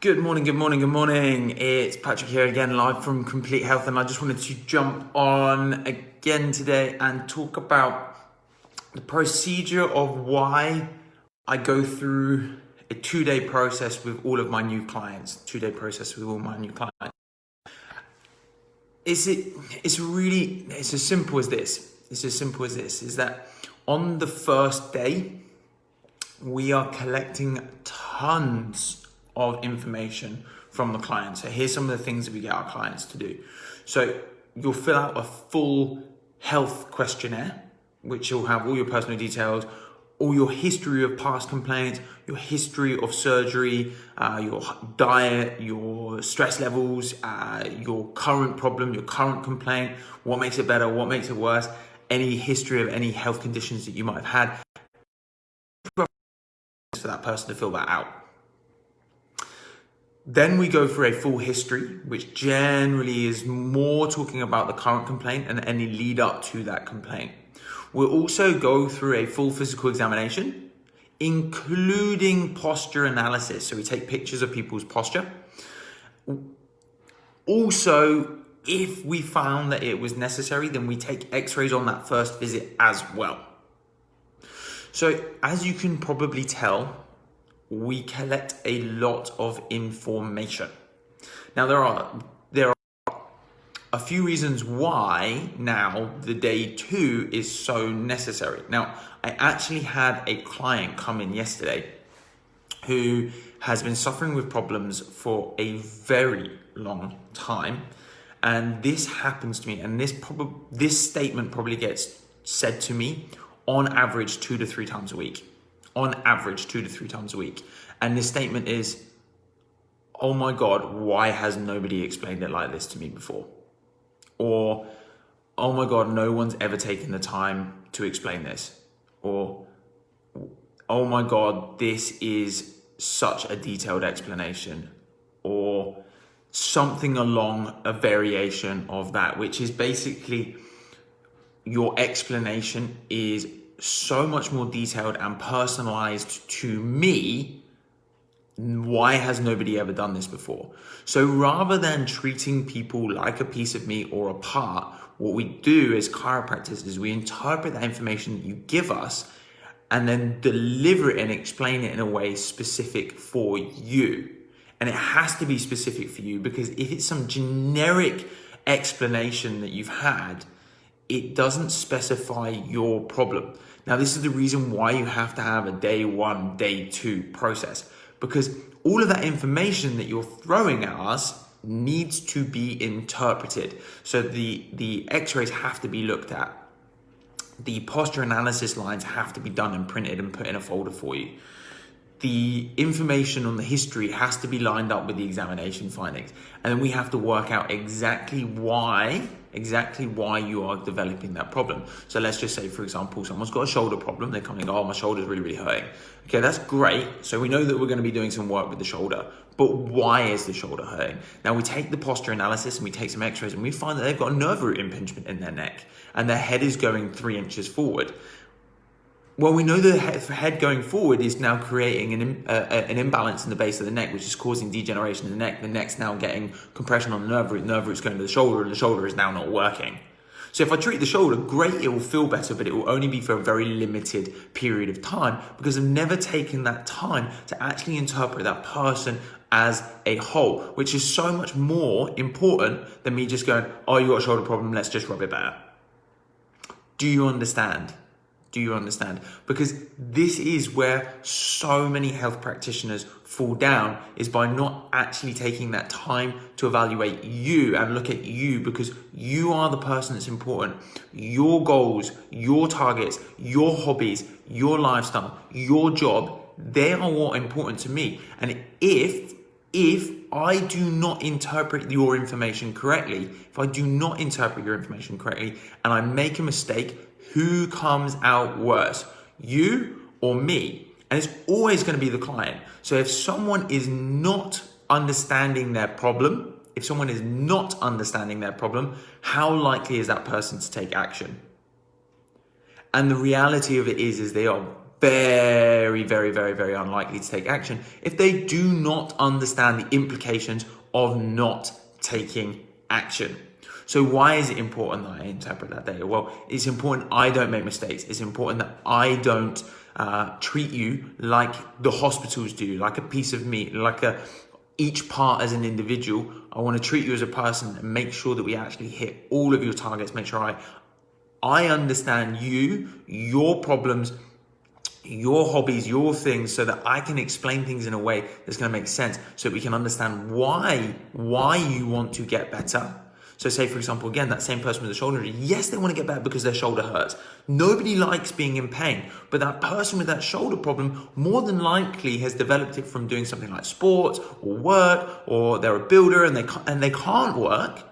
Good morning. It's Patrick here again, live from Complete Health, and I just wanted to jump on again today and talk about the procedure of why I go through a 2-day process with all of my new clients. It's as simple as this. Is that on the first day, we are collecting tons of information from the client. So here's some of the things that we get our clients to do. So you'll fill out a full health questionnaire, which will have all your personal details, all your history of past complaints, your history of surgery, your diet, your stress levels, your current problem, your current complaint, what makes it better, what makes it worse, any history of any health conditions that you might have had, for that person to fill that out. Then we go for a full history, which generally is more talking about the current complaint and any lead up to that complaint. We'll also go through a full physical examination, including posture analysis. So we take pictures of people's posture. Also, if we found that it was necessary, then we take x-rays on that first visit as well. So as you can probably tell, we collect a lot of information. Now there are a few reasons why now the day 2 is so necessary. Now, I actually had a client come in yesterday who has been suffering with problems for a very long time. And this happens to me, and this statement probably gets said to me on average 2 to 3 times a week. And this statement is, oh my God, why has nobody explained it like this to me before? Or, oh my God, no one's ever taken the time to explain this. Or, oh my God, this is such a detailed explanation. Or something along a variation of that, which is basically your explanation is so much more detailed and personalized to me. Why has nobody ever done this before? So rather than treating people like a piece of meat or a part, what we do as chiropractors is we interpret that information that you give us and then deliver it and explain it in a way specific for you. And it has to be specific for you, because if it's some generic explanation that you've had, it doesn't specify your problem. Now, this is the reason why you have to have a day 1, day 2 process, because all of that information that you're throwing at us needs to be interpreted. So the x-rays have to be looked at. The posture analysis lines have to be done and printed and put in a folder for you. The information on the history has to be lined up with the examination findings. And then we have to work out exactly why you are developing that problem. So let's just say, for example, someone's got a shoulder problem. They're coming, oh, my shoulder's really, really hurting. Okay, that's great. So we know that we're going to be doing some work with the shoulder. But why is the shoulder hurting? Now we take the posture analysis and we take some x-rays and we find that they've got a nerve root impingement in their neck and their head is going 3 inches forward. Well, we know the head going forward is now creating an imbalance in the base of the neck, which is causing degeneration in the neck. The neck's now getting compression on the nerve root's going to the shoulder, and the shoulder is now not working. So if I treat the shoulder, great, it will feel better, but it will only be for a very limited period of time, because I've never taken that time to actually interpret that person as a whole, which is so much more important than me just going, oh, you got a shoulder problem, let's just rub it better. Do you understand? Because this is where so many health practitioners fall down, is by not actually taking that time to evaluate you and look at you, because you are the person that's important. Your goals, your targets, your hobbies, your lifestyle, your job, they are what are important to me. And if I do not interpret your information correctly, and I make a mistake, who comes out worse, you or me? And it's always going to be the client. So if someone is not understanding their problem, how likely is that person to take action? And the reality of it is they are very, very, very, very unlikely to take action if they do not understand the implications of not taking action. So why is it important that I interpret that data? Well, it's important I don't make mistakes. It's important that I don't treat you like the hospitals do, like a piece of meat, like each part as an individual. I want to treat you as a person and make sure that we actually hit all of your targets. Make sure I understand you, your problems, your hobbies, your things, so that I can explain things in a way that's going to make sense, so that we can understand why you want to get better. So say, for example, again, that same person with the shoulder injury, yes, they want to get better because their shoulder hurts. Nobody likes being in pain, but that person with that shoulder problem more than likely has developed it from doing something like sports or work, or they're a builder and they can't work.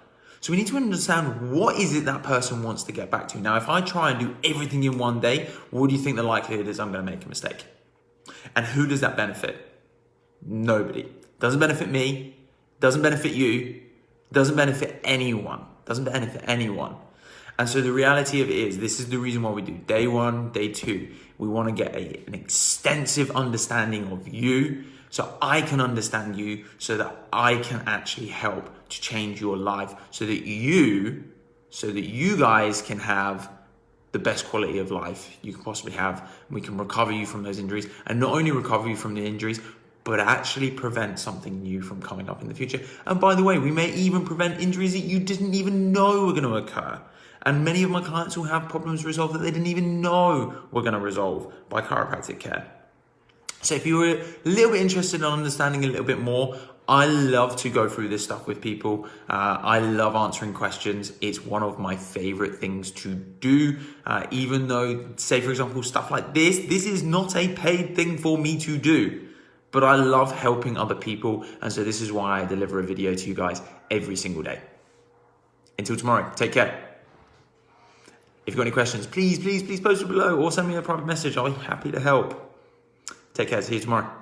So we need to understand, what is it that person wants to get back to? Now, if I try and do everything in one day, what do you think the likelihood is I'm going to make a mistake? And who does that benefit? Nobody. Doesn't benefit me, doesn't benefit you, doesn't benefit anyone. Doesn't benefit anyone. And so the reality of it is, this is the reason why we do day 1, day 2. We want to get an extensive understanding of you, so I can understand you, so that I can actually help to change your life, so that you guys can have the best quality of life you can possibly have. We can recover you from those injuries, and not only recover you from the injuries, but actually prevent something new from coming up in the future. And by the way, we may even prevent injuries that you didn't even know were going to occur. And many of my clients will have problems resolved that they didn't even know were going to resolve by chiropractic care. So if you were a little bit interested in understanding a little bit more, I love to go through this stuff with people. I love answering questions. It's one of my favorite things to do. Even though, say for example, stuff like this is not a paid thing for me to do. But I love helping other people. And so this is why I deliver a video to you guys every single day. Until tomorrow, take care. If you've got any questions, please post it below or send me a private message. I'll be happy to help. Take care. See you tomorrow.